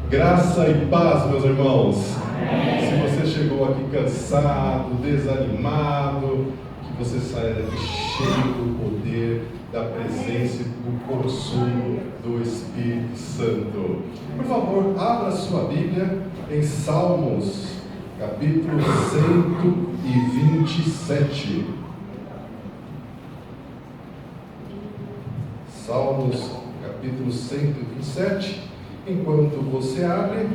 Graça e paz, meus irmãos. Amém. Se você chegou aqui cansado, desanimado, que você saia daqui cheio do poder, da presença e do consolo do Espírito Santo. Por favor, abra sua Bíblia em Salmos, capítulo 127. Salmos, capítulo 127. Enquanto você abre,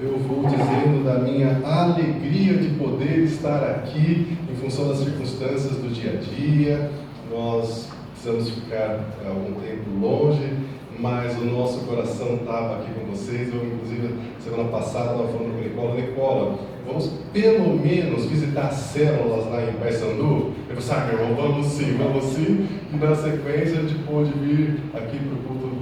eu vou dizendo da minha alegria de poder estar aqui em função das circunstâncias do dia a dia. Nós precisamos ficar algum tempo longe, mas o nosso coração estava aqui com vocês. Eu, inclusive, semana passada estava falando com Nicola, vamos pelo menos visitar células lá em Paysandu. Eu falei, irmão, vamos sim. E na sequência a gente pôde vir aqui para o culto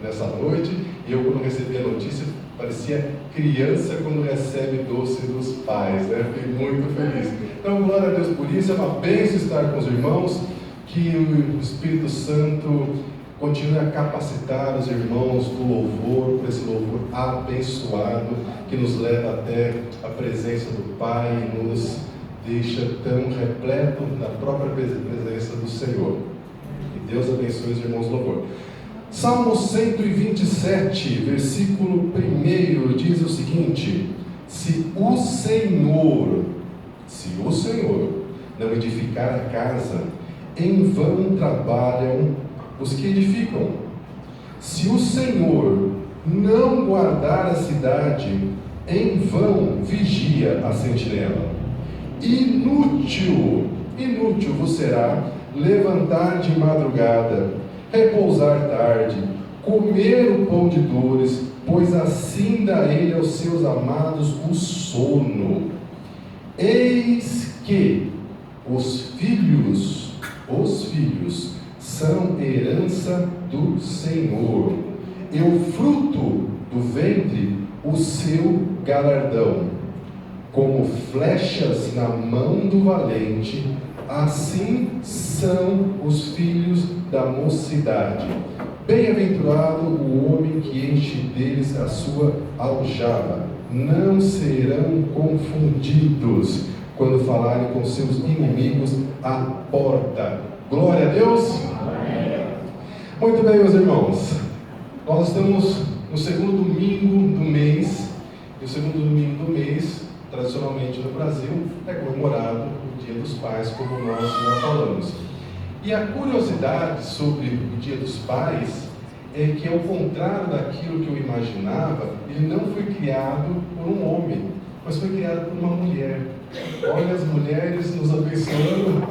nessa noite. E eu, quando recebi a notícia, parecia criança quando recebe doce dos pais, né? Fiquei muito feliz. Então, glória a Deus por isso. É uma bênção estar com os irmãos. Que o Espírito Santo continue a capacitar os irmãos do louvor, por esse louvor abençoado, que nos leva até a presença do Pai e nos deixa tão repleto da própria presença do Senhor. Que Deus abençoe os irmãos do louvor. Salmo 127, versículo 1, diz o seguinte: Se o Senhor não edificar a casa, em vão trabalham os que edificam. Se o Senhor não guardar a cidade, em vão vigia a sentinela. Inútil vos será levantar de madrugada, repousar tarde, comer o pão de dores, pois assim dá ele aos seus amados o sono. Eis que os filhos são herança do Senhor, e o fruto do ventre o seu galardão. Como flechas na mão do valente, assim são os filhos da mocidade. Bem-aventurado o homem que enche deles a sua aljava. Não serão confundidos quando falarem com seus inimigos à porta. Glória a Deus! Amém. Muito bem, meus irmãos. Nós estamos no segundo domingo do mês. E o segundo domingo do mês, tradicionalmente no Brasil, é comemorado o Dia dos Pais, como nós já falamos. E a curiosidade sobre o Dia dos Pais é que, ao contrário daquilo que eu imaginava, ele não foi criado por um homem, mas foi criado por uma mulher. Olha as mulheres nos abençoando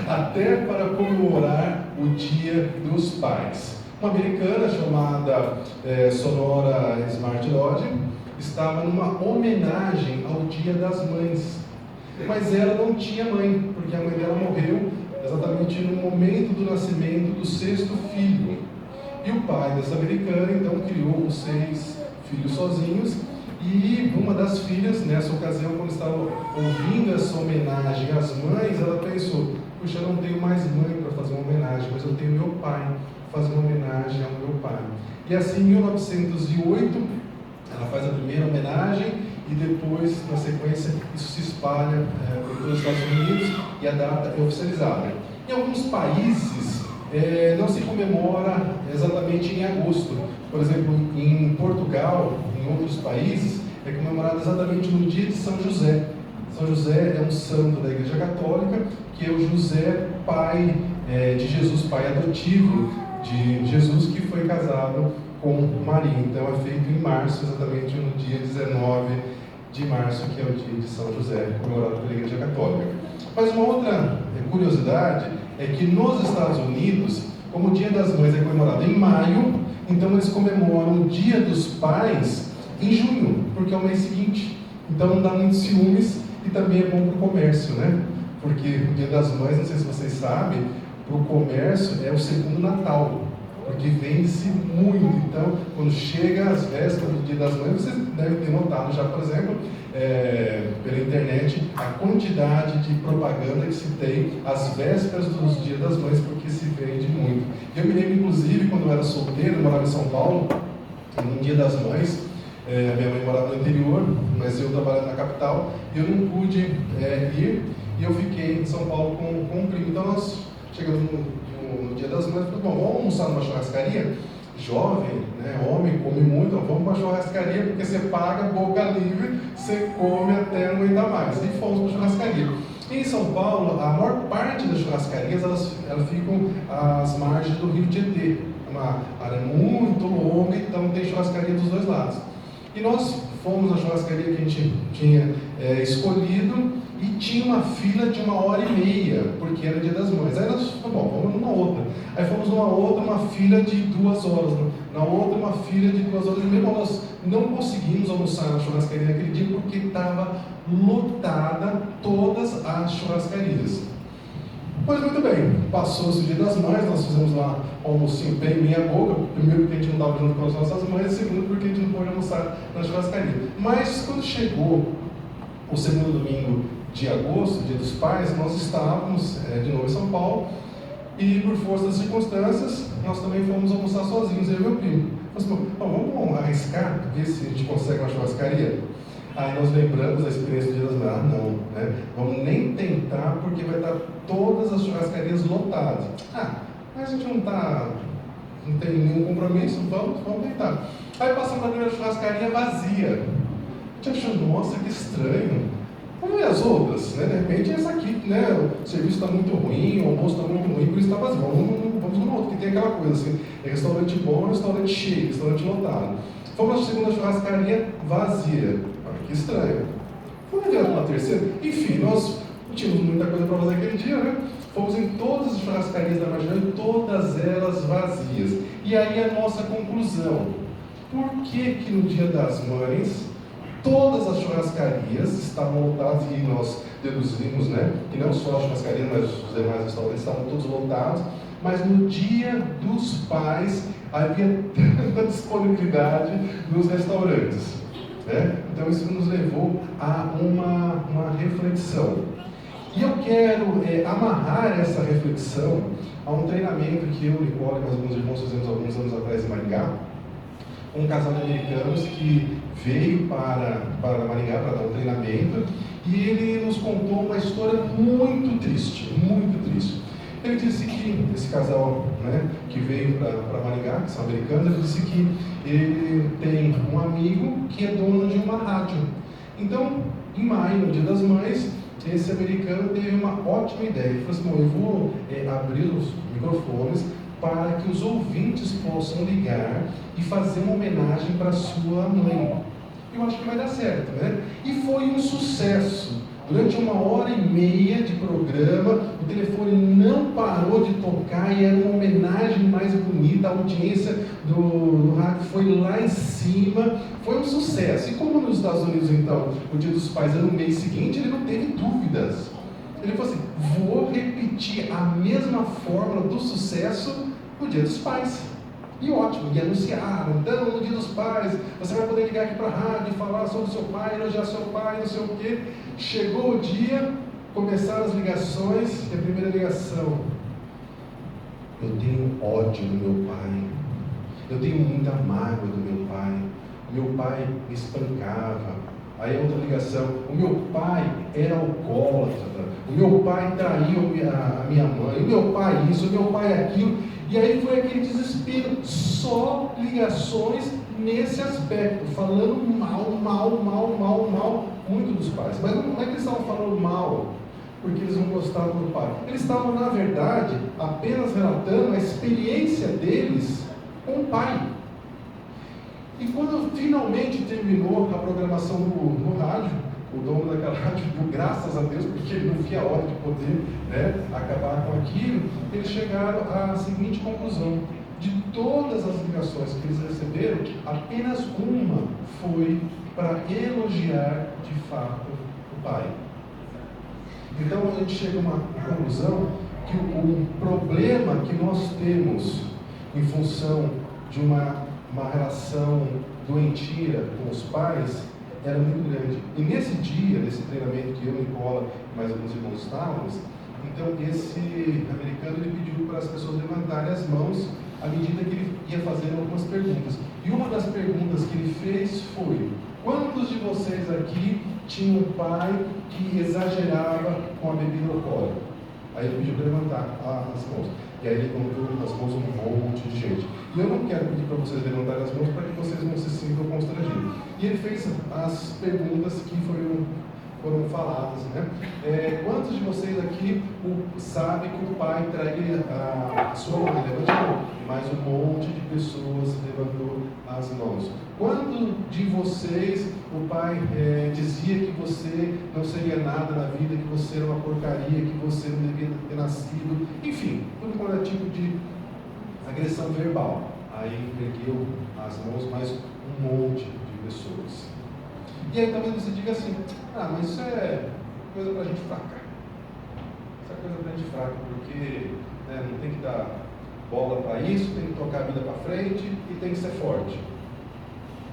até para comemorar o Dia dos Pais. Uma americana chamada Sonora Smart Lodge estava numa homenagem ao Dia das Mães, mas ela não tinha mãe, porque a mãe dela morreu exatamente no momento do nascimento do 6º filho. E o pai dessa americana então criou os 6 filhos sozinhos. E uma das filhas, nessa ocasião, quando estava ouvindo essa homenagem às mães, ela pensou: puxa, eu não tenho mais mãe para fazer uma homenagem, mas eu tenho meu pai para fazer uma homenagem ao meu pai. E assim, em 1908, ela faz a primeira homenagem e depois, na sequência, isso se espalha por todos os Estados Unidos e a data é oficializada. Em alguns países, não se comemora exatamente em agosto. Por exemplo, em Portugal, em outros países, é comemorado exatamente no dia de São José. São José é um santo da Igreja Católica, que é o José, pai de Jesus, pai adotivo de Jesus, que foi casado com Maria. Então é feito em março, exatamente no dia 19 de março, que é o dia de São José, comemorado pela Igreja Católica. Mas uma outra curiosidade é que nos Estados Unidos, como o Dia das Mães é comemorado em maio, então eles comemoram o Dia dos Pais em junho, porque é o mês seguinte. Então não dá muitos ciúmes e também é bom para o comércio, né? Porque o Dia das Mães, não sei se vocês sabem, para o comércio é o segundo Natal, porque vende-se muito. Então, quando chega as vésperas do Dia das Mães, vocês devem ter notado já, por exemplo, pela internet, a quantidade de propaganda que se tem às vésperas dos Dias das Mães, porque se vende muito. Eu me lembro, inclusive, quando eu era solteiro, eu morava em São Paulo, no Dia das Mães. Minha mãe morava no interior, mas eu trabalhava na capital, e eu não pude ir, e eu fiquei em São Paulo com um primo. Então nós chegamos no Dia das Mães e falamos, bom, vamos almoçar numa churrascaria? Jovem, né, homem, come muito, então vamos para uma churrascaria, porque você paga boca livre, você come até não aguentar mais. E fomos para a churrascaria. Em São Paulo, a maior parte das churrascarias, elas ficam às margens do Rio Tietê. É uma área muito longa, então tem churrascaria dos dois lados. E nós fomos na churrascaria que a gente tinha escolhido, e tinha uma fila de 1h30, porque era Dia das Mães. Aí nós falamos, bom, vamos numa outra. Aí fomos numa outra, uma fila de 2 horas. Na outra, uma fila de 2 horas. E mesmo nós não conseguimos almoçar na churrascaria naquele dia, porque estava lotada todas as churrascarias. Pois muito bem, passou-se o Dia das Mães, nós fizemos lá um almocinho bem meia boca. Primeiro porque a gente não estava junto com as nossas mães, segundo porque a gente não pôde almoçar na churrascaria. Mas quando chegou o segundo domingo de agosto, Dia dos Pais, nós estávamos de novo em São Paulo, e por força das circunstâncias, nós também fomos almoçar sozinhos, eu e meu primo. Nós falamos, vamos arriscar, ver se a gente consegue uma churrascaria? Aí nós lembramos da experiência do Dia das Mães. Não, né? Vamos nem tentar, porque vai estar todas as churrascarias lotadas. Mas a gente não tem nenhum compromisso, vamos tentar. Aí passamos na primeira churrascaria vazia. A gente achou, nossa, que estranho. Vamos ver as outras, né? De repente essa aqui, né? O serviço está muito ruim, o almoço está muito ruim, por isso está vazio. Vamos numa outra, que tem aquela coisa assim, restaurante bom, restaurante cheio, restaurante lotado. Fomos na segunda churrascaria vazia. Que estranho. Vamos ver uma terceira? Enfim, nós não tínhamos muita coisa para fazer aquele dia, né? Fomos em todas as churrascarias da Marginal, todas elas vazias. E aí a nossa conclusão: por que no Dia das Mães todas as churrascarias estavam lotadas? E nós deduzimos, né, que não só a churrascaria, mas os demais restaurantes estavam todos lotados, mas no Dia dos Pais havia tanta disponibilidade nos restaurantes, né? Então isso nos levou a uma reflexão. E eu quero amarrar essa reflexão a um treinamento que eu, Nicole e mais alguns irmãos fizemos alguns anos atrás em Maringá. Um casal de americanos que veio para Maringá para dar um treinamento, e ele nos contou uma história muito triste, muito triste. Ele disse que esse casal, né, que veio para Maringá, que são americanos, ele disse que ele tem um amigo que é dono de uma rádio. Então, em maio, no Dia das Mães, esse americano teve uma ótima ideia. Ele falou assim: bom, eu vou abrir os microfones para que os ouvintes possam ligar e fazer uma homenagem para sua mãe. Eu acho que vai dar certo, né? E foi um sucesso. Durante 1h30 de programa, o telefone não parou de tocar, e era uma homenagem mais bonita. A audiência do rádio foi lá em cima, foi um sucesso. E como nos Estados Unidos, então, o Dia dos Pais é no mês seguinte, ele não teve dúvidas. Ele falou assim: vou repetir a mesma fórmula do sucesso no Dia dos Pais. E ótimo, e anunciaram: então, no Dia dos Pais, você vai poder ligar aqui para a rádio e falar sobre o seu pai, elogiar seu pai, não sei o quê. Chegou o dia, começaram as ligações, e a primeira ligação: eu tenho ódio do meu pai, eu tenho muita mágoa do meu pai, meu pai me espancava. Aí a outra ligação: o meu pai era alcoólatra, o meu pai traiu a minha mãe, o meu pai isso, o meu pai aquilo. E aí foi aquele desespero, só ligações nesse aspecto, falando mal, muito dos pais. Mas não é que eles estavam falando mal porque eles não gostavam do pai. Eles estavam, na verdade, apenas relatando a experiência deles com o pai. E quando finalmente terminou a programação no rádio, o dono daquela rádio deu graças a Deus, porque ele não via a hora de poder, né, acabar com aquilo. Eles chegaram à seguinte conclusão: de todas as ligações que eles receberam, apenas uma foi para elogiar de fato o pai. Então a gente chega a uma conclusão que o problema que nós temos em função de uma relação doentia com os pais era muito grande. E nesse dia, nesse treinamento que eu, Nicola e mais alguns irmãos estávamos, Então esse americano ele pediu para as pessoas levantarem as mãos à medida que ele ia fazendo algumas perguntas. E uma das perguntas que ele fez foi: quantos de vocês aqui tinham um pai que exagerava com a bebida alcoólica? Aí ele pediu para levantar as mãos. E aí ele colocou as mãos um monte de gente. E eu não quero pedir para vocês levantarem as mãos para que vocês não se sintam constrangidos. E ele fez as perguntas que foram faladas, né? Quantos de vocês aqui sabem que o pai traía a sua mãe? Levante a mão. Mas um monte de pessoas levantou as mãos. Quando de vocês o pai dizia que você não seria nada na vida, que você era uma porcaria, que você não devia ter nascido, enfim, tudo quanto é tipo de agressão verbal? Aí ergueu as mãos mais um monte de pessoas. E aí talvez você diga assim: ah, mas isso é coisa pra gente fraca. Isso é coisa pra gente fraca, porque não tem que dar bola para isso, tem que tocar a vida para frente e tem que ser forte.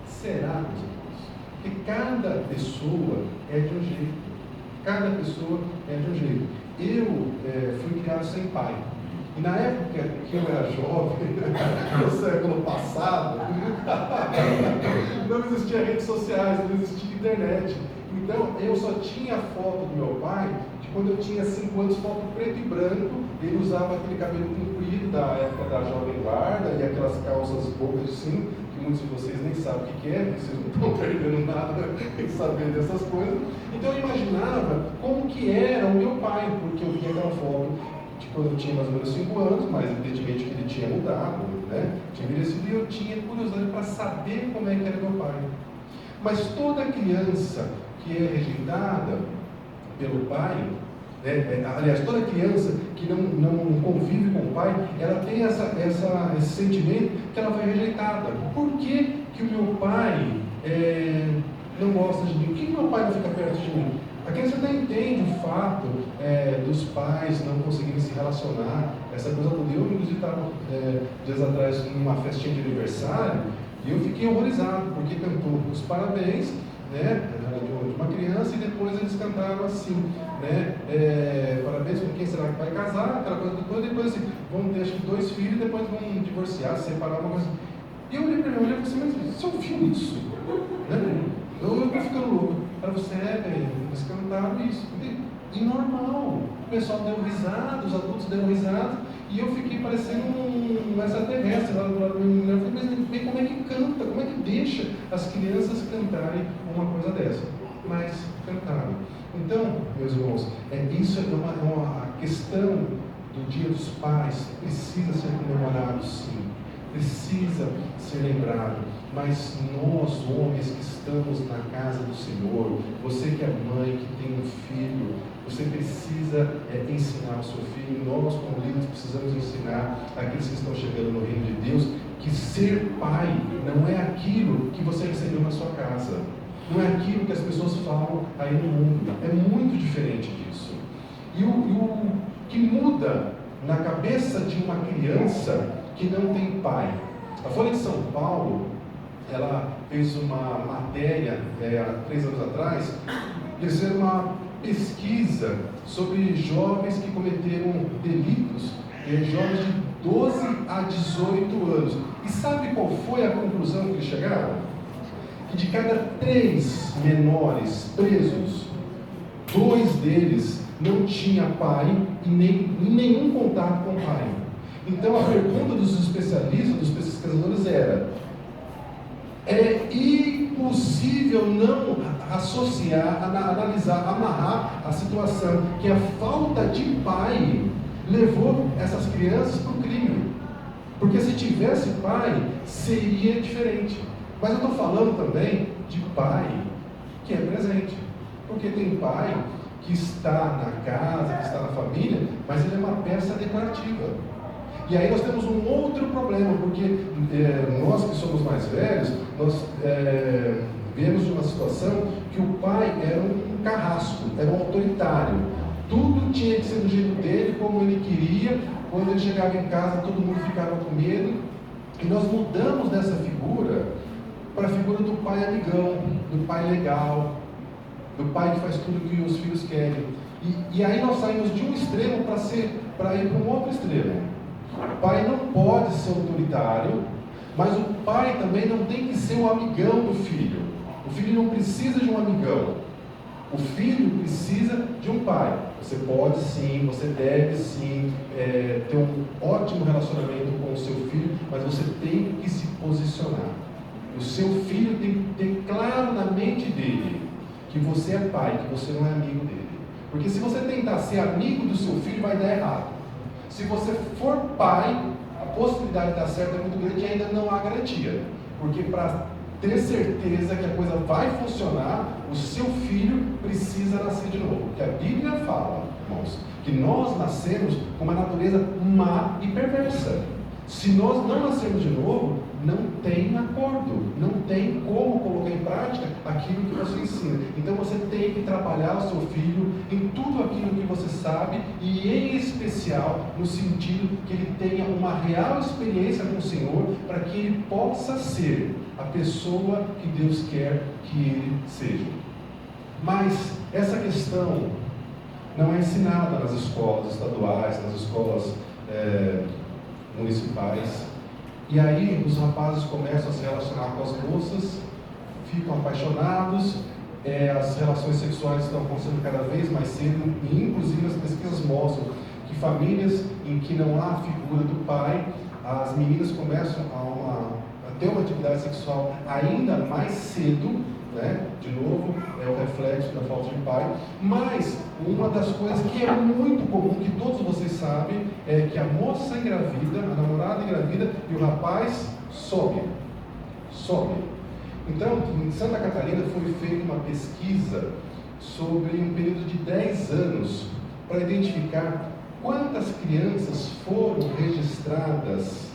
Será, meus irmãos? Porque cada pessoa é de um jeito. Cada pessoa é de um jeito. Eu fui criado sem pai. E na época que eu era jovem, no século passado, não existia redes sociais, não existia internet. Então eu só tinha foto do meu pai de quando eu tinha 5 anos, foto preto e branco. Ele usava aquele cabelo comprido da época da Jovem Guarda e aquelas calças bocas de sino, que muitos de vocês nem sabem o que é, vocês não estão perdendo nada em saber dessas coisas. Então eu imaginava como que era o meu pai, porque eu via aquela foto de quando eu tinha mais ou menos 5 anos, mas evidentemente que ele tinha mudado, né? Tinha envelhecido, e eu tinha curiosidade para saber como é que era meu pai. Mas toda criança que é rejeitada pelo pai, aliás, toda criança que não convive com o pai, ela tem esse sentimento que ela foi rejeitada. Por que que o meu pai não gosta de mim? Por que meu pai não fica perto de mim? A criança até entende o fato dos pais não conseguirem se relacionar, essa coisa toda. Eu, inclusive, estava dias atrás numa festinha de aniversário e eu fiquei horrorizado, porque cantou os parabéns, de uma criança, e depois eles cantaram assim, parabéns com quem será que vai casar, aquela coisa toda, e depois assim, vão ter acho que 2 filhos, e depois vão divorciar, se separar, uma coisa. E eu olhei para ele e falei assim: mas você ouviu isso? Eu estou ficando louco. Para você, eles cantaram isso. E normal, o pessoal deu risada, os adultos deram risada, e eu fiquei parecendo um extraterrestre lá do lado do meu menino. Eu falei: mas como é que canta? Como é que deixa as crianças cantarem uma coisa dessa? Mas cantaram. Então, meus irmãos, isso é uma questão do Dia dos Pais, precisa ser comemorado, sim, precisa ser lembrado. Mas nós, homens que estamos na casa do Senhor, você que é mãe, que tem um filho, você precisa ensinar o seu filho. Nós, como líderes, precisamos ensinar aqueles que estão chegando no reino de Deus que ser pai não é aquilo que você recebeu na sua casa, não é aquilo que as pessoas falam aí no mundo. É muito diferente disso. E o que muda na cabeça de uma criança que não tem pai. A Folha de São Paulo, ela fez uma matéria há 3 anos atrás. Eles fizeram uma pesquisa sobre jovens que cometeram delitos, jovens de 12 a 18 anos. E sabe qual foi a conclusão que eles chegaram? Que de cada 3 menores presos, 2 deles não tinha pai e nenhum contato com o pai. Então a pergunta dos especialistas, dos pesquisadores era: é impossível não associar, analisar, amarrar a situação que a falta de pai levou essas crianças para o crime. Porque se tivesse pai, seria diferente. Mas eu estou falando também de pai que é presente. Porque tem pai que está na casa, que está na família, mas ele é uma peça decorativa. E aí nós temos um outro problema, porque nós que somos mais velhos, nós viemos de uma situação que o pai era um carrasco, era um autoritário. Tudo tinha que ser do jeito dele, como ele queria. Quando ele chegava em casa, todo mundo ficava com medo. E nós mudamos dessa figura para a figura do pai amigão, do pai legal, do pai que faz tudo o que os filhos querem. E aí nós saímos de um extremo para ir para um outro extremo. O pai não pode ser autoritário, mas o pai também não tem que ser o amigão do filho. O filho não precisa de um amigão. O filho precisa de um pai. Você pode sim, você deve sim ter um ótimo relacionamento com o seu filho, mas você tem que se posicionar. O seu filho tem que ter claro na mente dele que você é pai, que você não é amigo dele. Porque se você tentar ser amigo do seu filho, vai dar errado. Se você for pai, a possibilidade de dar certo é muito grande e ainda não há garantia. Porque para ter certeza que a coisa vai funcionar, o seu filho precisa nascer de novo. Porque a Bíblia fala, irmãos, que nós nascemos com uma natureza má e perversa. Se nós não nascermos de novo, não tem acordo, não tem como colocar em prática aquilo que você ensina. Então você tem que trabalhar o seu filho em tudo aquilo que você sabe, e em especial no sentido que ele tenha uma real experiência com o Senhor, para que ele possa ser a pessoa que Deus quer que ele seja. Mas essa questão não é ensinada nas escolas estaduais, nas escolas municipais. E aí os rapazes começam a se relacionar com as moças, ficam apaixonados, as relações sexuais estão acontecendo cada vez mais cedo, e inclusive as pesquisas mostram que famílias em que não há a figura do pai, as meninas começam a ter uma atividade sexual ainda mais cedo, né? De novo, é o reflexo da falta de pai. Mas uma das coisas que é muito comum, que todos vocês sabem, é que a moça engravida, a namorada engravida, e o rapaz some. Então, em Santa Catarina foi feita uma pesquisa sobre um período de 10 anos para identificar quantas crianças foram registradas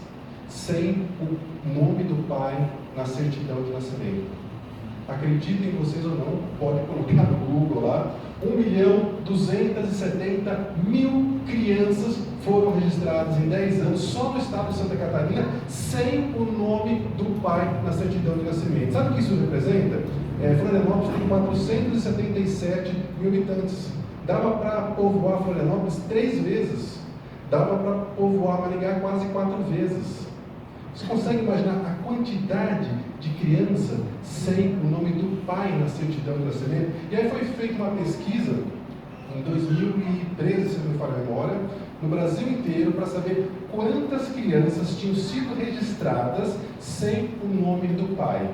sem o nome do pai na certidão de nascimento. Acreditem vocês ou não, pode colocar no Google lá, 1.270.000 crianças foram registradas em 10 anos só no estado de Santa Catarina, sem o nome do pai na certidão de nascimento. Sabe o que isso representa? Florianópolis tem 477 mil habitantes. Dava para povoar Florianópolis 3 vezes. Dava para povoar Maringá quase 4 vezes. Você consegue imaginar a quantidade de criança sem o nome do pai na certidão de nascimento? E aí foi feita uma pesquisa em 2013, se não me falha a memória, no Brasil inteiro, para saber quantas crianças tinham sido registradas sem o nome do pai.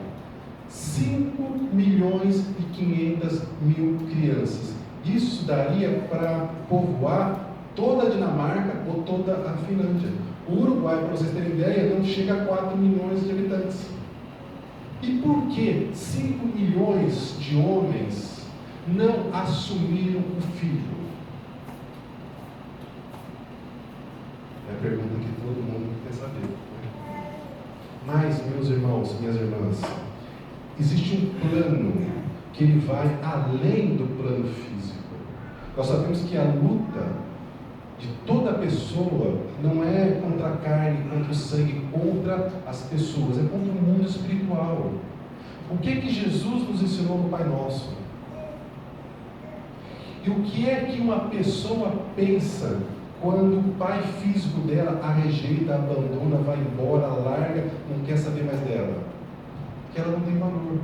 5.500.000 crianças. Isso daria para povoar toda a Dinamarca ou toda a Finlândia. O Uruguai, para vocês terem ideia, não chega a 4 milhões de habitantes. E por que 5 milhões de homens não assumiram o filho? É a pergunta que todo mundo quer saber. Mas, meus irmãos, minhas irmãs, existe um plano que ele vai além do plano físico. Nós sabemos que a luta de toda pessoa não é contra a carne, contra o sangue, contra as pessoas, é contra o mundo espiritual. O que Jesus nos ensinou no Pai Nosso? E o que é que uma pessoa pensa quando o pai físico dela a rejeita, abandona, vai embora, larga, não quer saber mais dela? Que ela não tem valor.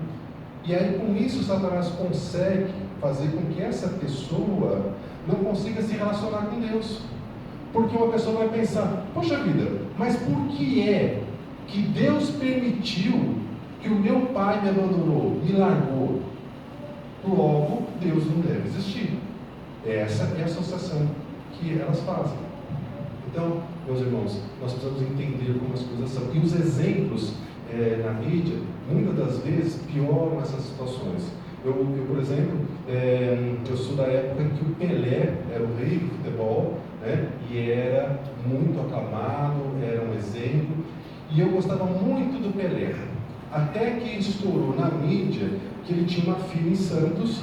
E aí com isso Satanás consegue fazer com que essa pessoa não consiga se relacionar com Deus. Porque uma pessoa vai pensar, poxa vida, mas por que é que Deus permitiu que o meu pai me abandonou, me largou? Logo, Deus não deve existir. Essa é a associação que elas fazem. Então, meus irmãos, nós precisamos entender como as coisas são. E os exemplos na mídia, muitas das vezes, pioram essas situações. Eu por exemplo, eu sou da época em que o Pelé era o rei do futebol, né? E era muito aclamado, era um exemplo, e eu gostava muito do Pelé, até que estourou na mídia que ele tinha uma filha em Santos,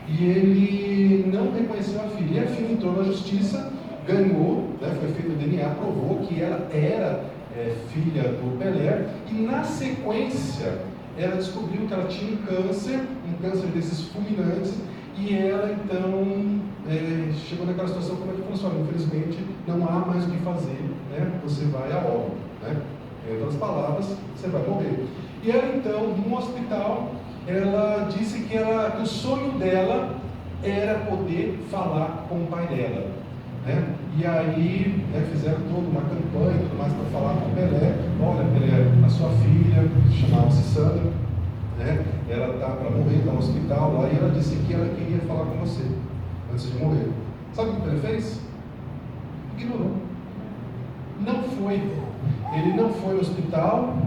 e ele não reconheceu a filha, e a filha entrou na justiça, ganhou, né? Foi feito o DNA, provou que ela era filha do Pelé, e na sequência ela descobriu que ela tinha um câncer desses fulminantes, e ela então chegou naquela situação, como é que funciona? Infelizmente, não há mais o que fazer, né? Você vai a óbito, né? Em outras palavras, você vai morrer. E ela então, no hospital, ela disse que o sonho dela era poder falar com o pai dela, né? E aí, né, fizeram toda uma campanha, tudo mais, para falar com o Pelé. Olha, Pelé, a sua filha, chamava-se Sandra, né? Ela está para morrer, está no hospital lá, e ela disse que ela queria falar com você antes de morrer. Sabe o que ele fez? Ignorou. Não foi. Ele não foi ao hospital,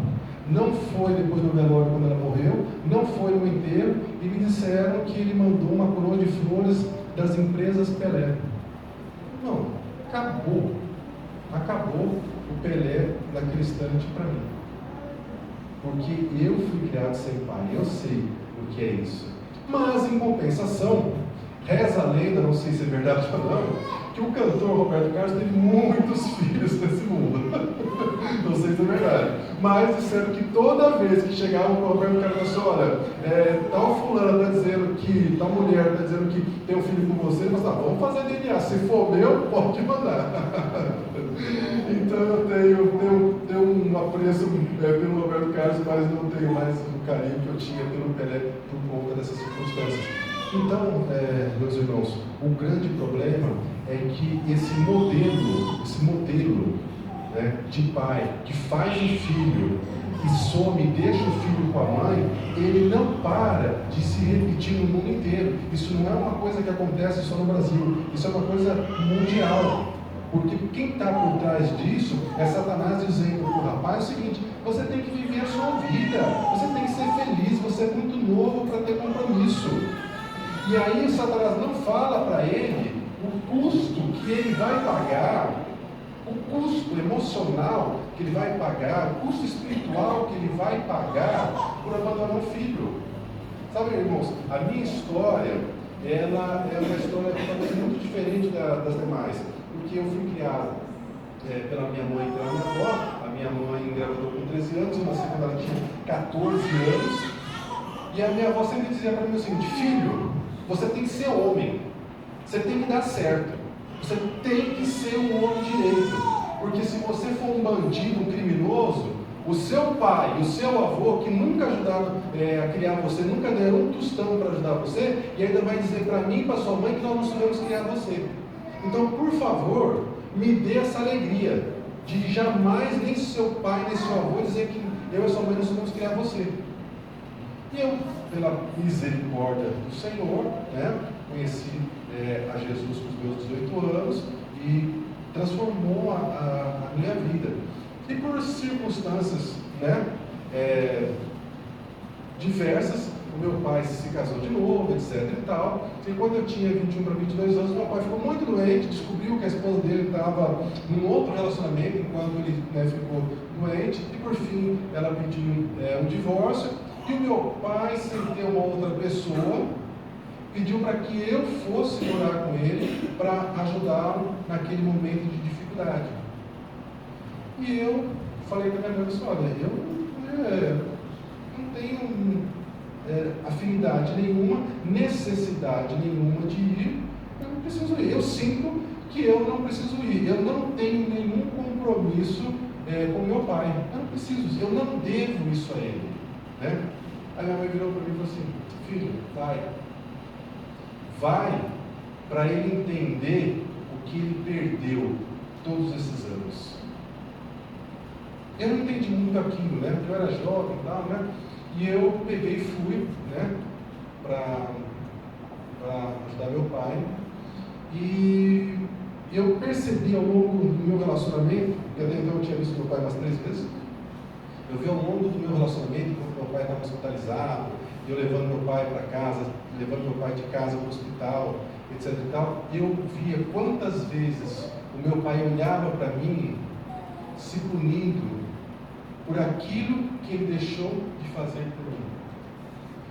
não foi depois do velório quando ela morreu, não foi no enterro, e me disseram que ele mandou uma coroa de flores das empresas Pelé. Não, acabou o Pelé naquele instante para mim. Porque eu fui criado sem pai, eu sei o que é isso. Mas em compensação, reza a lenda, não sei se é verdade ou não, que o cantor Roberto Carlos teve muitos filhos nesse mundo. Não sei se é verdade. Mas disseram que toda vez que chegava o Roberto Carlos falou: olha, tal fulano está dizendo que, tal mulher está dizendo que tem um filho com você, mas vamos fazer DNA. Se for meu, pode mandar. Então eu tenho um apreço pelo Roberto Carlos, mas não tenho mais o carinho que eu tinha pelo Pelé por conta dessas circunstâncias. Então, meus irmãos, o grande problema é que esse modelo, né, de pai que faz um filho e some e deixa o filho com a mãe, ele não para de se repetir no mundo inteiro. Isso não é uma coisa que acontece só no Brasil, isso é uma coisa mundial. Porque quem está por trás disso é Satanás dizendo para o rapaz o seguinte: você tem que viver a sua vida, você tem que ser feliz, você é muito novo para ter compromisso. E aí o Satanás não fala para ele o custo que ele vai pagar, o custo emocional que ele vai pagar, o custo espiritual que ele vai pagar por abandonar o filho. Sabe, irmãos, a minha história, ela é uma história talvez muito diferente das demais, porque eu fui criado pela minha mãe e pela minha avó. A minha mãe engravidou com 13 anos, eu nasci quando ela tinha 14 anos, e a minha avó sempre dizia para mim o seguinte: filho, você tem que ser homem, você tem que dar certo, você tem que ser um homem direito, porque se você for um bandido, um criminoso, o seu pai e o seu avô, que nunca ajudaram a criar você, nunca deram um tostão para ajudar você, e ainda vai dizer para mim e para sua mãe que nós não sabemos criar você. Então, por favor, me dê essa alegria de jamais nem seu pai nem seu avô dizer que eu e sua mãe não sabemos criar você. E eu, pela misericórdia do Senhor, né, conheci a Jesus com os meus 18 anos e transformou a minha vida. E por circunstâncias, né, diversas, o meu pai se casou de novo, etc e tal. E quando eu tinha 21 para 22 anos, meu pai ficou muito doente, descobriu que a esposa dele estava num outro relacionamento enquanto ele, né, ficou doente, e por fim ela pediu um divórcio. E o meu pai, sem ter uma outra pessoa, pediu para que eu fosse morar com ele para ajudá-lo naquele momento de dificuldade. E eu falei para minha mãe: olha, eu não tenho afinidade nenhuma, necessidade nenhuma de ir, eu não preciso ir. Eu sinto que eu não preciso ir, eu não tenho nenhum compromisso com meu pai, eu não preciso, eu não devo isso a ele, né? Aí minha mãe virou para mim e falou assim: filho, vai para ele entender o que ele perdeu todos esses anos. Eu não entendi muito aquilo, né? Porque eu era jovem e tal, né? E eu peguei e fui, né, para ajudar meu pai. E eu percebi ao longo do meu relacionamento, e até então eu tinha visto meu pai umas 3 vezes, eu vi ao longo do meu relacionamento, quando meu pai estava hospitalizado, eu levando meu pai para casa, levando meu pai de casa para o hospital, etc e tal, eu via quantas vezes o meu pai olhava para mim se punindo por aquilo que ele deixou de fazer por mim.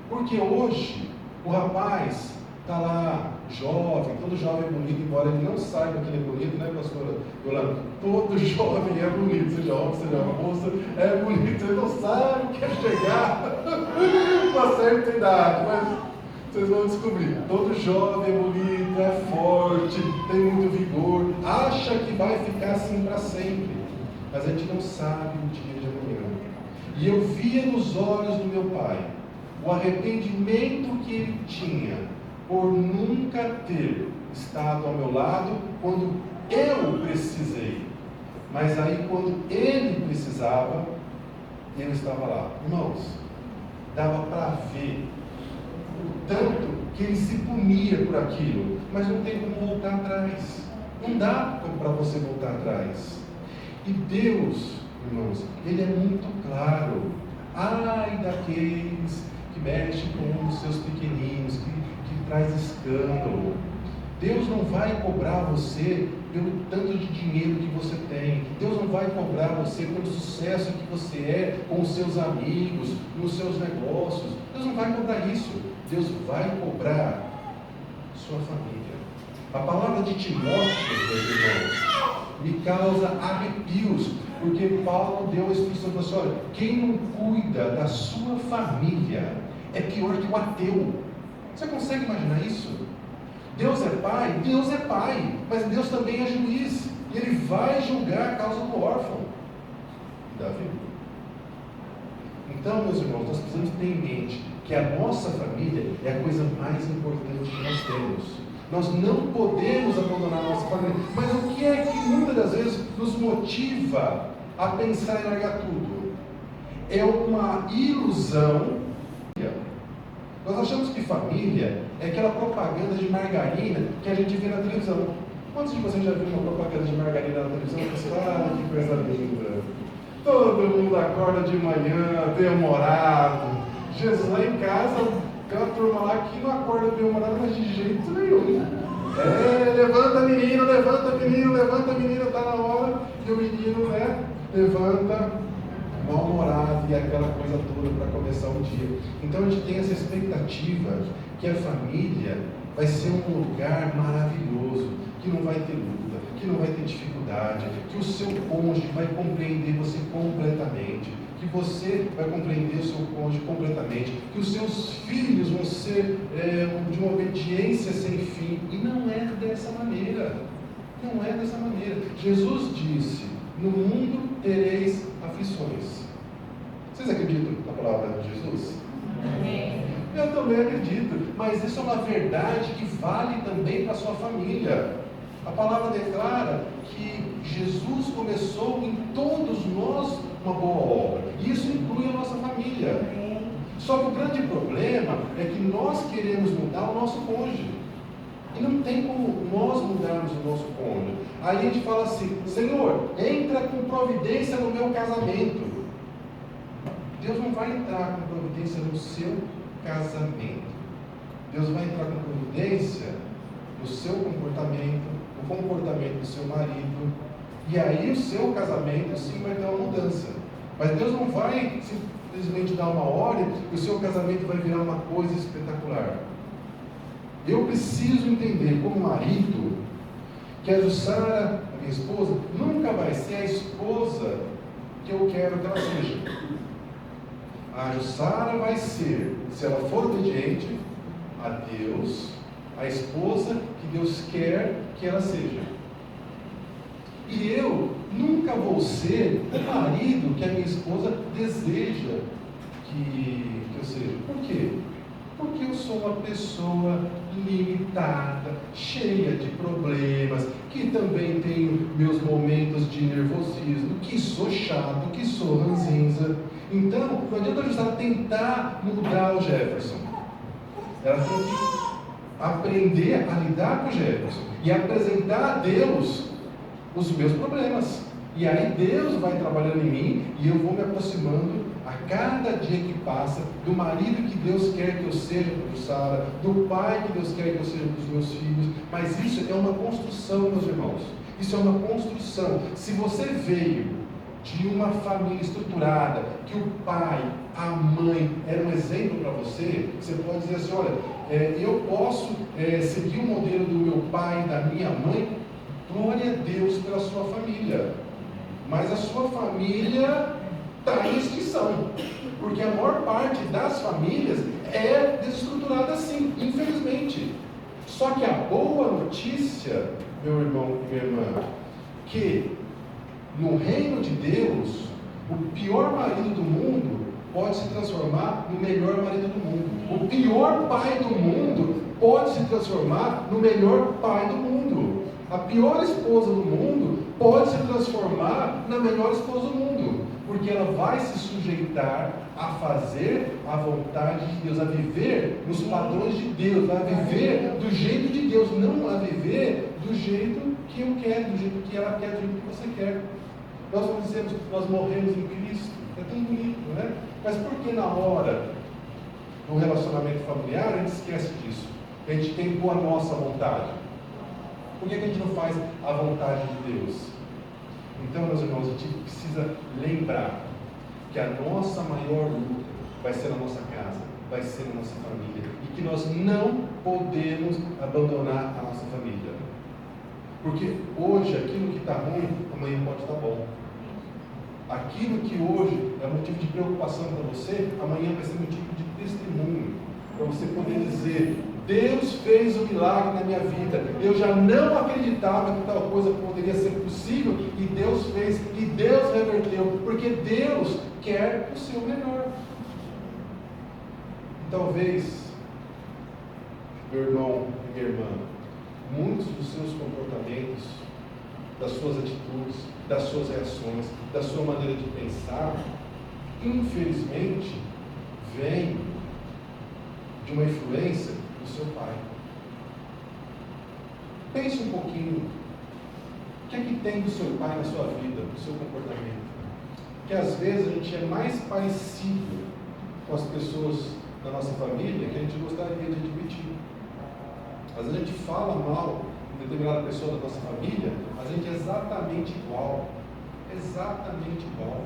Porque hoje o rapaz está lá jovem, todo jovem é bonito, embora ele não saiba que ele é bonito, né, pastora Yolanda? Todo jovem é bonito, seja homem, seja moça, é bonito, ele não sabe o que é chegar a uma certa idade, mas Vocês vão descobrir. Todo jovem é bonito, é forte, tem muito vigor, acha que vai ficar assim para sempre. Mas a gente não sabe o dia de amanhã. E eu via nos olhos do meu pai o arrependimento que ele tinha por nunca ter estado ao meu lado quando eu precisei. Mas aí quando ele precisava, eu estava lá. Irmãos, dava para ver o tanto que ele se punia por aquilo, mas não tem como voltar atrás. Não dá para você voltar atrás. E Deus, irmãos, Ele é muito claro. Ai daqueles que mexem com os seus pequeninos, que traz escândalo. Deus não vai cobrar você pelo tanto de dinheiro que você tem. Deus não vai cobrar você pelo sucesso que você é com os seus amigos, nos seus negócios. Deus não vai cobrar isso. Deus vai cobrar sua família. A palavra de Timóteo, meus irmãos, me causa arrepios, porque Paulo deu a instrução para você: olha, quem não cuida da sua família é pior que o ateu. Você consegue imaginar isso? Deus é pai, mas Deus também é juiz, e Ele vai julgar a causa do órfão. Davi. Então, meus irmãos, nós precisamos ter em mente que a nossa família é a coisa mais importante que nós temos. Nós não podemos abandonar a nossa família. Mas o que é que muitas das vezes nos motiva a pensar em largar tudo? É uma ilusão. Nós achamos que família é aquela propaganda de margarina que a gente vê na televisão. Quantos de vocês já viram uma propaganda de margarina na televisão? Você fala, que coisa linda. Todo mundo acorda de manhã, bem-humorado. Jesus lá em casa, aquela turma lá que não acorda bem-humorado, mas de jeito nenhum. Levanta menino, está na hora. E o menino, levanta mal-humorado e aquela coisa toda para começar o dia. Então a gente tem essa expectativa que a família vai ser um lugar maravilhoso, que não vai ter luta, que não vai ter dificuldade, que o seu cônjuge vai compreender você completamente, que você vai compreender o seu cônjuge completamente, que os seus filhos vão ser de uma obediência sem fim. E não é dessa maneira. Não é dessa maneira. Jesus disse: no mundo tereis aflições. Vocês acreditam na palavra de Jesus? Amém. Eu também acredito, mas isso é uma verdade que vale também para a sua família. A palavra declara que Jesus começou em todos nós uma boa obra, e isso inclui a nossa família. Só que o grande problema é que nós queremos mudar o nosso cônjuge, e não tem como nós mudarmos o nosso cônjuge. Aí a gente fala assim: Senhor, entra com providência no meu casamento. Deus não vai entrar com providência no seu casamento. Deus vai entrar com providência no seu comportamento, no comportamento do seu marido, e aí o seu casamento sim vai ter uma mudança. Mas Deus não vai simplesmente dar uma ordem e o seu casamento vai virar uma coisa espetacular. Eu preciso entender, como marido, que a Jussara, a minha esposa, nunca vai ser a esposa que eu quero que ela seja. A Jussara vai ser, se ela for obediente a Deus, a esposa que Deus quer que ela seja. E eu nunca vou ser o marido que a minha esposa deseja que eu seja. Por quê? Porque eu sou uma pessoa limitada, cheia de problemas, que também tenho meus momentos de nervosismo, que sou chato, que sou ranzinza. Então, não adianta a Jussara tentar mudar o Jefferson. Ela tem que aprender a lidar com o Jefferson e apresentar a Deus os meus problemas. E aí Deus vai trabalhando em mim e eu vou me aproximando a cada dia que passa do marido que Deus quer que eu seja para a Jussara, do pai que Deus quer que eu seja para os meus filhos. Mas isso é uma construção, meus irmãos. Isso é uma construção. Se você veio de uma família estruturada, que o pai, a mãe era um exemplo para você, você pode dizer assim: olha, eu posso seguir o modelo do meu pai e da minha mãe. Glória a Deus pela sua família. Mas a sua família está em extinção. Porque a maior parte das famílias é desestruturada assim, infelizmente. Só que a boa notícia, meu irmão e minha irmã, que no reino de Deus, o pior marido do mundo pode se transformar no melhor marido do mundo. O pior pai do mundo pode se transformar no melhor pai do mundo. A pior esposa do mundo pode se transformar na melhor esposa do mundo. Porque ela vai se sujeitar a fazer a vontade de Deus, a viver nos padrões de Deus, a viver do jeito de Deus, não a viver do jeito que eu quero, do jeito que ela quer, do jeito que você quer. Nós dizemos que nós morremos em Cristo, é tão bonito, não é? Mas por que na hora do relacionamento familiar a gente esquece disso? A gente tem a nossa vontade. Por que a gente não faz a vontade de Deus? Então, meus irmãos, a gente precisa lembrar que a nossa maior luta vai ser na nossa casa, vai ser na nossa família, e que nós não podemos abandonar a nossa família. Porque hoje, aquilo que está ruim, amanhã pode estar bom. Aquilo que hoje é motivo de preocupação para você, amanhã vai ser motivo de testemunho, para você poder dizer: Deus fez um milagre na minha vida, eu já não acreditava que tal coisa poderia ser possível, e Deus fez, e Deus reverteu, porque Deus quer o seu melhor. E talvez, meu irmão e minha irmã, muitos dos seus comportamentos, das suas atitudes, das suas reações, da sua maneira de pensar, infelizmente, vem de uma influência do seu pai. Pense um pouquinho, o que é que tem do seu pai na sua vida, do seu comportamento? Que às vezes a gente é mais parecido com as pessoas da nossa família que a gente gostaria de admitir. Às vezes a gente fala mal de determinada pessoa da nossa família, a gente é exatamente igual. Exatamente igual.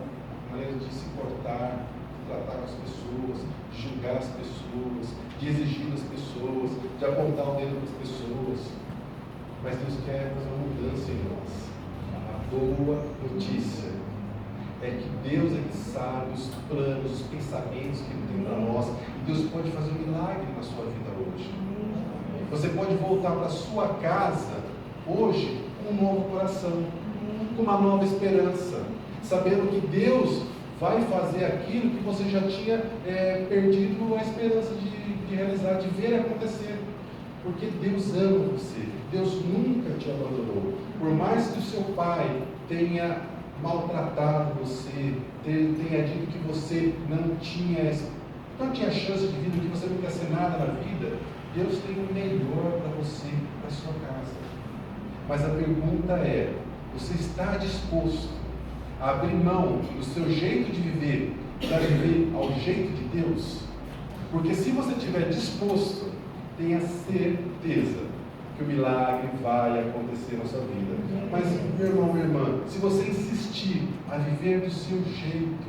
A maneira de se portar, de tratar com as pessoas, de julgar as pessoas, de exigir das pessoas, de apontar o dedo das pessoas. Mas Deus quer fazer uma mudança em nós. A boa notícia é que Deus é que sabe os planos, os pensamentos que Ele tem para nós. E Deus pode fazer um milagre na sua vida hoje. Você pode voltar para a sua casa hoje com um novo coração, com uma nova esperança, sabendo que Deus vai fazer aquilo que você já tinha perdido a esperança de realizar, de ver acontecer. Porque Deus ama você, Deus nunca te abandonou. Por mais que o seu pai tenha maltratado você, tenha dito que você não tinha chance de vida, que você não ia ser nada na vida, Deus tem o melhor para você na sua casa. Mas a pergunta é: você está disposto a abrir mão do seu jeito de viver para viver ao jeito de Deus? Porque se você estiver disposto, tenha certeza que o milagre vai acontecer na sua vida. Mas, meu irmão, minha irmã, se você insistir a viver do seu jeito,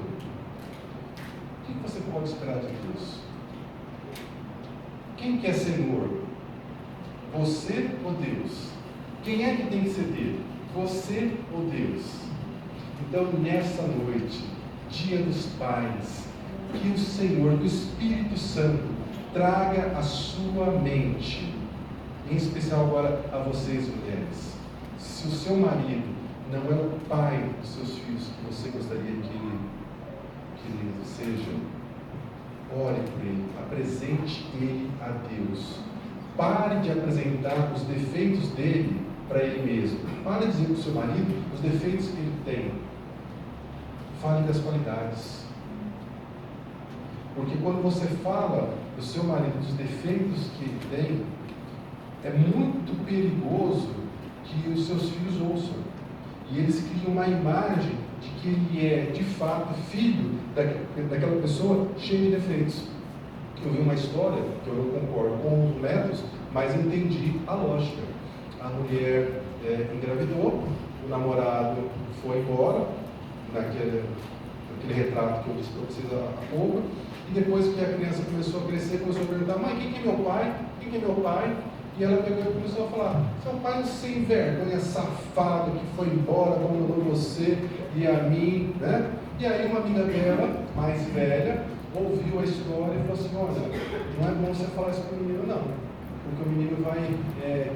o que você pode esperar de Deus? Quem quer Senhor? Você ou Deus? Quem é que tem que ceder? Você ou Deus? Então, nessa noite, dia dos pais, que o Senhor, do Espírito Santo, traga a sua mente, em especial agora a vocês, mulheres. Se o seu marido não é o pai dos seus filhos que você gostaria que ele seja, ore por ele, apresente ele a Deus. Pare de apresentar os defeitos dele para ele mesmo. Pare de dizer para o seu marido os defeitos que ele tem. Fale das qualidades. Porque quando você fala do seu marido dos defeitos que ele tem, é muito perigoso que os seus filhos ouçam. E eles criam uma imagem de que ele é, de fato, filho daquela pessoa cheia de defeitos. Eu vi uma história, que eu não concordo com os métodos, mas entendi a lógica. A mulher engravidou, o namorado foi embora, naquele retrato que eu disse para vocês há pouco, e depois que a criança começou a crescer, começou a perguntar: mãe, quem que é meu pai? Quem que é meu pai? E ela pegou e começou a falar: seu pai sem vergonha, safado, que foi embora, abandonou você e a mim, né? E aí uma amiga dela, mais velha, ouviu a história e falou assim: olha, não é bom você falar isso para o menino não, porque o menino vai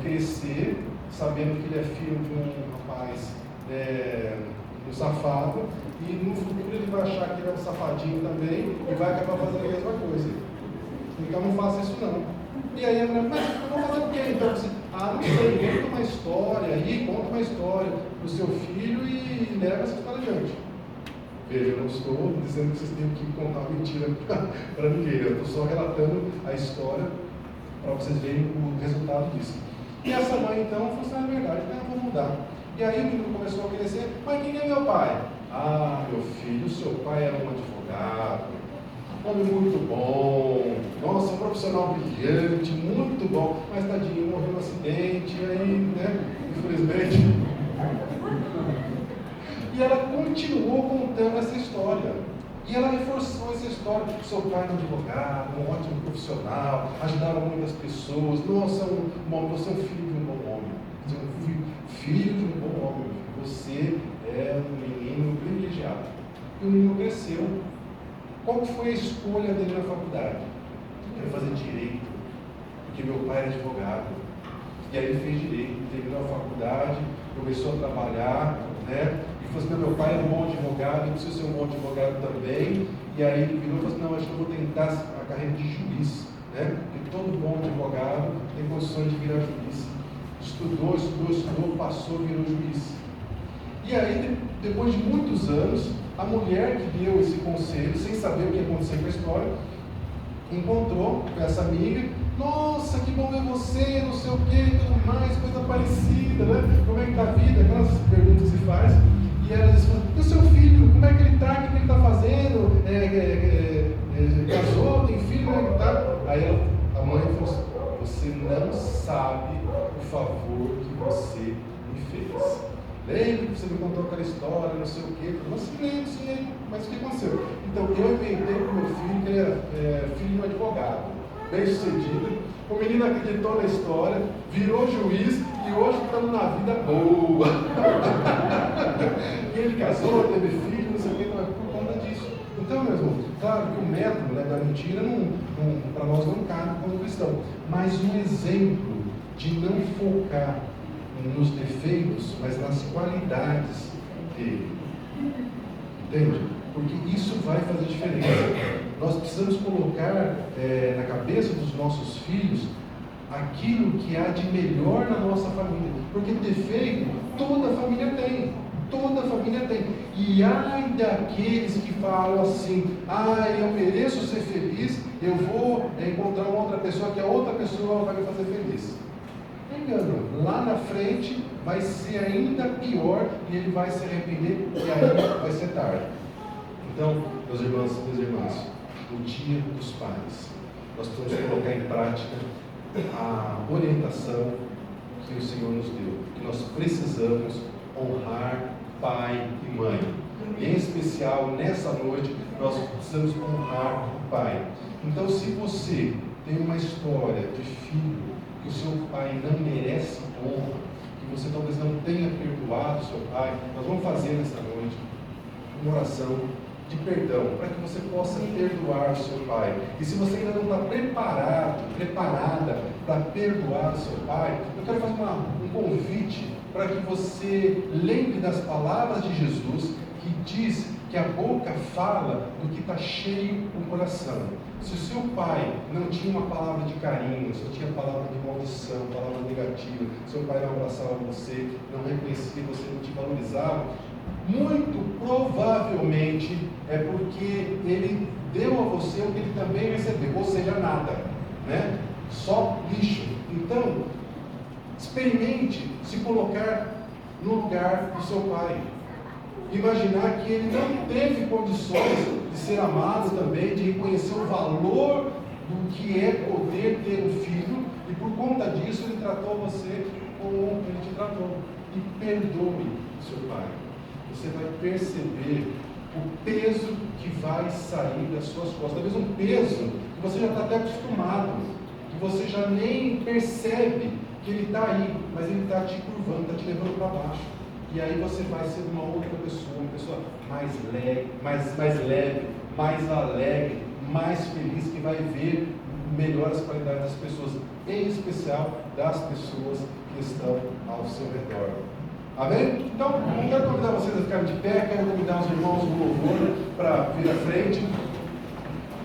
crescer sabendo que ele é filho de um rapaz um safado, e no futuro ele vai achar que ele é um safadinho também e vai acabar fazendo a mesma coisa. Então não faça isso não. E aí a mulher: mas eu vou fazer o quê? Então você: não sei, conta uma história aí, conta uma história para o seu filho e leva essa história adiante. Veja, eu não estou dizendo que vocês têm que contar uma mentira para ninguém, eu estou só relatando a história para vocês verem o resultado disso. E essa mãe então falou assim: é verdade, eu vou mudar. E aí o menino começou a crescer: mas quem é meu pai? Meu filho, seu pai era um advogado, um homem muito bom, nossa, um profissional brilhante, muito bom, mas tadinho, morreu no acidente, e aí, né, infelizmente. E ela continuou contando essa história. E ela reforçou essa história: seu pai era um advogado, um ótimo profissional, ajudava muitas pessoas, nossa, você é um filho de um bom homem, você é um filho de um bom homem, você é um menino privilegiado. E o menino cresceu. Qual foi a escolha dele na faculdade? Eu quero fazer direito, porque meu pai era advogado. E aí ele fez direito, terminou a faculdade, começou a trabalhar, né? E falou assim: meu pai é um bom advogado, eu preciso ser um bom advogado também. E aí ele virou e falou assim: não, acho que eu vou tentar a carreira de juiz, né? Porque todo bom advogado tem condições de virar juiz. Estudou, passou, virou juiz. E aí, depois de muitos anos, a mulher que deu esse conselho, sem saber o que ia acontecer com a história, encontrou com essa amiga: nossa, que bom ver você, não sei o que, e tudo mais, coisa parecida, né? Como é que está a vida? Aquelas perguntas que se faz. E ela disse: e o seu filho, como é que ele está? O que ele está fazendo? Casou, tem filho, como é que está? Aí a mãe falou assim: você não sabe o favor que você me fez. Lembra que você me contou aquela história, não sei o quê? Eu falei: lembro, mas o que aconteceu? Então, eu inventei para o meu filho que ele era filho de um advogado, bem sucedido. O menino acreditou na história, virou juiz e hoje estamos na vida boa. E ele casou, teve filho, não sei o quê, mas por conta disso. Então, meu irmão, claro que o método, né, da mentira para nós não cabe como cristão, mas um exemplo de não focar nos defeitos, mas nas qualidades dele. Entende? Porque isso vai fazer diferença. Nós precisamos colocar na cabeça dos nossos filhos aquilo que há de melhor na nossa família. Porque defeito toda família tem. Toda família tem. E ai daqueles que falam assim: eu mereço ser feliz, eu vou encontrar uma outra pessoa que a outra pessoa vai me fazer feliz. Engano, lá na frente vai ser ainda pior e ele vai se arrepender e aí vai ser tarde. Então, meus irmãos e minhas irmãs, o Dia dos Pais, nós precisamos colocar em prática a orientação que o Senhor nos deu, que nós precisamos honrar pai e mãe. E em especial, nessa noite, nós precisamos honrar o pai. Então, se você tem uma história de filho que o seu pai não merece honra, que você talvez não tenha perdoado seu pai, nós vamos fazer nessa noite uma oração de perdão, para que você possa perdoar o seu pai. E se você ainda não está preparada para perdoar o seu pai, eu quero fazer um convite para que você lembre das palavras de Jesus, que diz que a boca fala do que está cheio no coração. Se o seu pai não tinha uma palavra de carinho, só tinha palavra de maldição, palavra negativa, seu pai não abraçava você, não reconhecia você, não te valorizava, muito provavelmente é porque ele deu a você o que ele também recebeu, ou seja, nada, né? Só lixo. Então, experimente se colocar no lugar do seu pai. Imaginar que ele não teve condições de ser amado também, de reconhecer o valor do que é poder ter um filho, e por conta disso ele tratou você como ele te tratou. E perdoe seu pai. Você vai perceber o peso que vai sair das suas costas. Talvez um peso que você já está até acostumado, que você já nem percebe que ele está aí, mas ele está te curvando, está te levando para baixo. E aí você vai ser uma outra pessoa, uma pessoa mais leve, mais alegre, mais feliz, que vai ver melhor as qualidades das pessoas, em especial das pessoas que estão ao seu redor. Amém? Então, não quero convidar vocês a ficarem de pé, quero convidar os irmãos do louvor para vir à frente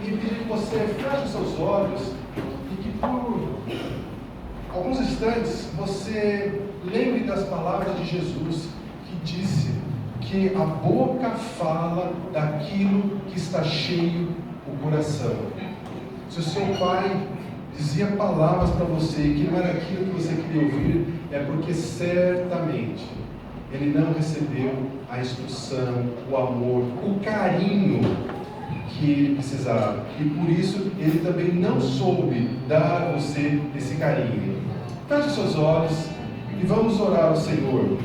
e pedir que você feche os seus olhos e que por alguns instantes você lembre das palavras de Jesus, que disse que a boca fala daquilo que está cheio o coração. Se o seu pai dizia palavras para você que não era aquilo que você queria ouvir, é porque certamente ele não recebeu a instrução, o amor, o carinho que ele precisava. E por isso ele também não soube dar a você esse carinho. Feche seus olhos e vamos orar ao Senhor.